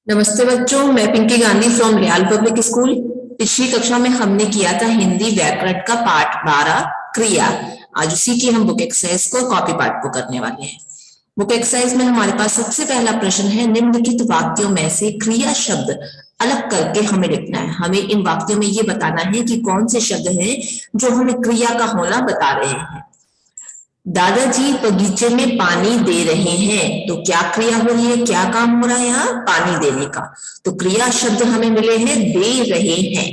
नमस्ते बच्चों, मैं Pinky Gandhi from Riyal public school. पिछली कक्षा में हमने किया था हिंदी व्याकरण का पाठ 12 क्रिया। आज उसी की हम बुक एक्सरसाइज को कॉपी पाठ को करने वाले हैं। बुक एक्सरसाइज में हमारे पास सबसे पहला प्रश्न है, निम्नलिखित वाक्यों में से क्रिया शब्द अलग करके हमें लिखना है। हमें इन वाक्यों में ये बताना है कि कौन से शब्द हैं जो हमें क्रिया का होना बता रहे हैं। दादाजी बगीचे में पानी दे रहे हैं, तो क्या क्रिया हो रही है, क्या काम हो रहा है यहाँ, पानी देने का। तो क्रिया शब्द हमें मिले हैं दे रहे हैं।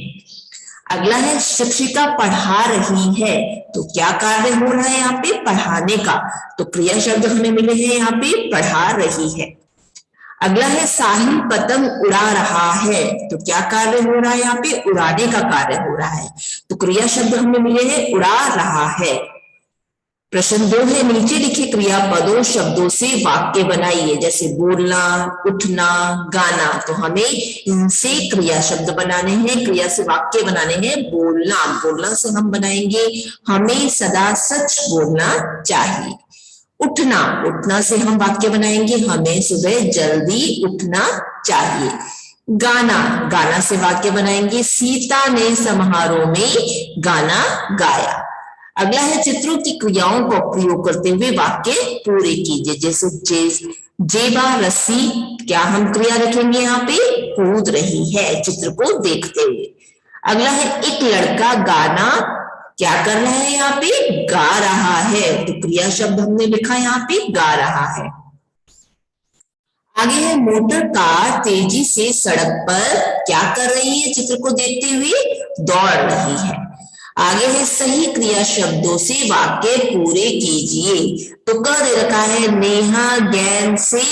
अगला है शिक्षिका पढ़ा रही है, तो क्या कार्य हो रहा है यहाँ पे, पढ़ाने का। तो क्रिया शब्द हमें मिले हैं यहाँ पे पढ़ा रही है। अगला है साहिल पतंग उड़ा रहा है, तो क्या कार्य हो रहा है यहाँ पे, उड़ाने का कार्य हो रहा है। तो क्रिया शब्द हमें मिले हैं उड़ा रहा है। प्रश्न 2 है, नीचे लिखे क्रियापदों शब्दों से वाक्य बनाइए, जैसे बोलना, उठना, गाना। तो हमें इनसे क्रिया शब्द बनाने हैं, क्रिया से वाक्य बनाने हैं। बोलना, बोलना से हम बनाएंगे हमें सदा सच बोलना चाहिए। उठना, उठना से हम वाक्य बनाएंगे हमें सुबह जल्दी उठना चाहिए। गाना, गाना से वाक्य बनाएंगे सीता ने समारोह में गाना गाया। अगला है चित्रों की क्रियाओं को प्रयोग करते हुए वाक्य पूरे कीजिए, जैसे जेबा रस्सी, क्या हम क्रिया रखेंगे यहाँ पे, कूद रही है चित्र को देखते हुए। अगला है एक लड़का गाना, क्या कर रहा है यहाँ पे, गा रहा है। तो क्रिया शब्द हमने लिखा यहाँ पे गा रहा है। आगे है मोटर कार तेजी से सड़क पर क्या कर रही है, चित्र को देखते हुए दौड़ रही है। आगे है सही क्रिया शब्दों से वाक्य पूरे कीजिए। तो कह दे रखा है नेहा गैन से,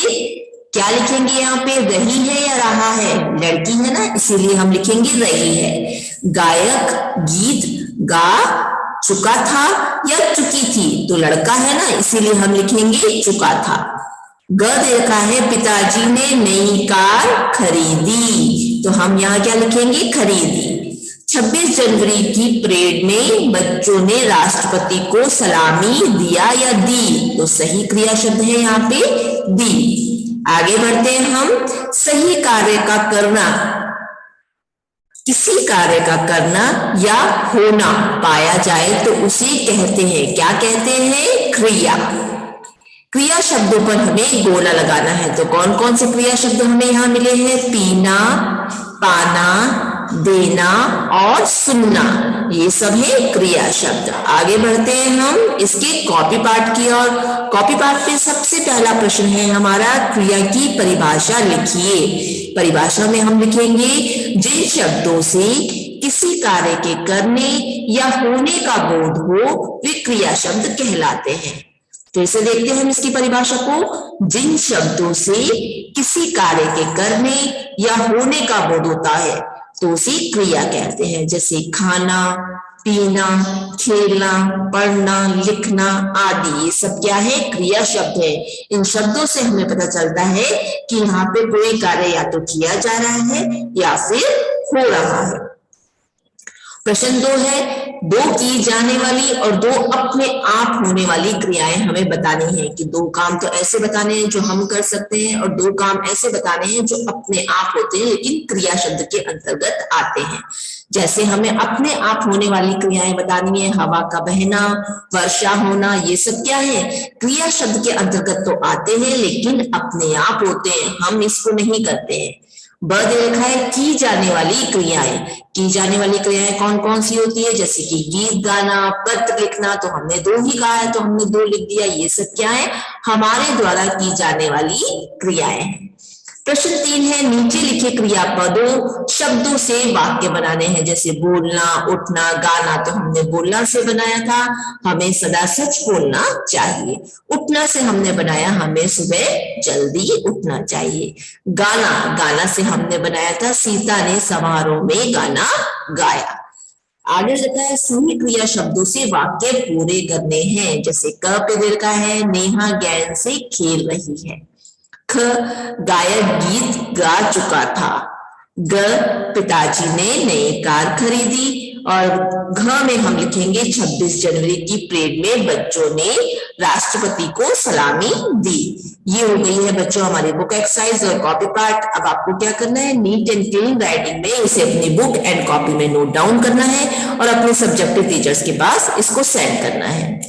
क्या लिखेंगे यहाँ पे, रही है या रहा है, लड़की है ना इसीलिए हम लिखेंगे रही है। गायक गीत गा चुका था या चुकी थी, तो लड़का है ना इसीलिए हम लिखेंगे चुका था। ग दे रखा है पिताजी ने नई कार खरीदी, तो हम यहाँ क्या लिखेंगे, खरीदी। 26 जनवरी की परेड में बच्चों ने राष्ट्रपति को सलामी दिया या दी, तो सही क्रिया शब्द है यहाँ पे दी। आगे बढ़ते हैं हम, सही कार्य का करना, किसी कार्य का करना या होना पाया जाए तो उसे कहते हैं, क्या कहते हैं, क्रिया। क्रिया शब्दों पर हमें गोला लगाना है। तो कौन कौन से क्रिया शब्द हमें यहाँ मिले हैं, पीना, पाना, देना और सुनना, ये सब है क्रिया शब्द। आगे बढ़ते हैं हम इसके कॉपी पाठ की ओर। कॉपी पाठ में सबसे पहला प्रश्न है हमारा, क्रिया की परिभाषा लिखिए। परिभाषा में हम लिखेंगे जिन शब्दों से किसी कार्य के करने या होने का बोध हो वे क्रिया शब्द कहलाते हैं। तो इसे देखते हैं हम इसकी परिभाषा को, जिन शब्दों से किसी कार्य के करने या होने का बोध होता है तो उसे क्रिया कहते हैं, जैसे खाना, पीना, खेलना, पढ़ना, लिखना आदि, ये सब क्या है, क्रिया शब्द है। इन शब्दों से हमें पता चलता है कि यहाँ पे कोई कार्य या तो किया जा रहा है या फिर हो रहा है। प्रश्न 2 है, 2 की जाने वाली और 2 अपने आप होने वाली क्रियाएं हमें बतानी है, कि 2 काम तो ऐसे बताने हैं जो हम कर सकते हैं और 2 काम ऐसे बताने हैं जो अपने आप होते हैं लेकिन क्रिया शब्द के अंतर्गत आते हैं। जैसे हमें अपने आप होने वाली क्रियाएं बतानी है, हवा का बहना, वर्षा होना, ये सब क्या है, क्रिया शब्द के अंतर्गत तो आते हैं लेकिन अपने आप होते हैं, हम इसको नहीं करते हैं। ब दे रखा है की जाने वाली क्रियाएं। की जाने वाली क्रियाएं कौन कौन सी होती है, जैसे कि गीत गाना, पत्र लिखना, तो हमने 2 ही कहा है तो हमने 2 लिख दिया। ये सब क्या है, हमारे द्वारा की जाने वाली क्रियाएं हैं। प्रश्न 3 है, नीचे लिखे क्रियापदों शब्दों से वाक्य बनाने हैं, जैसे बोलना, उठना, गाना, तो हमने बोलना से बनाया था हमें सदा सच बोलना चाहिए। उठना से हमने बनाया हमें सुबह जल्दी उठना चाहिए। गाना, गाना से हमने बनाया था सीता ने समारोह में गाना गाया। आगे लिखा है सही क्रिया शब्दों से वाक्य पूरे करने हैं, जैसे क पे दे रखा है नेहा गेंद से खेल रही है। ख गायक गीत गा चुका था। ग पिताजी ने नई कार खरीदी। और घ में हम लिखेंगे 26 जनवरी की परेड में बच्चों ने राष्ट्रपति को सलामी दी। ये हो गई है बच्चों हमारी बुक एक्सरसाइज और कॉपी पार्ट। अब आपको क्या करना है, नीट एंड क्लीन राइटिंग में इसे अपनी बुक एंड कॉपी में नोट डाउन करना है और अपने सब्जेक्टिव टीचर्स के पास इसको सेंड करना है।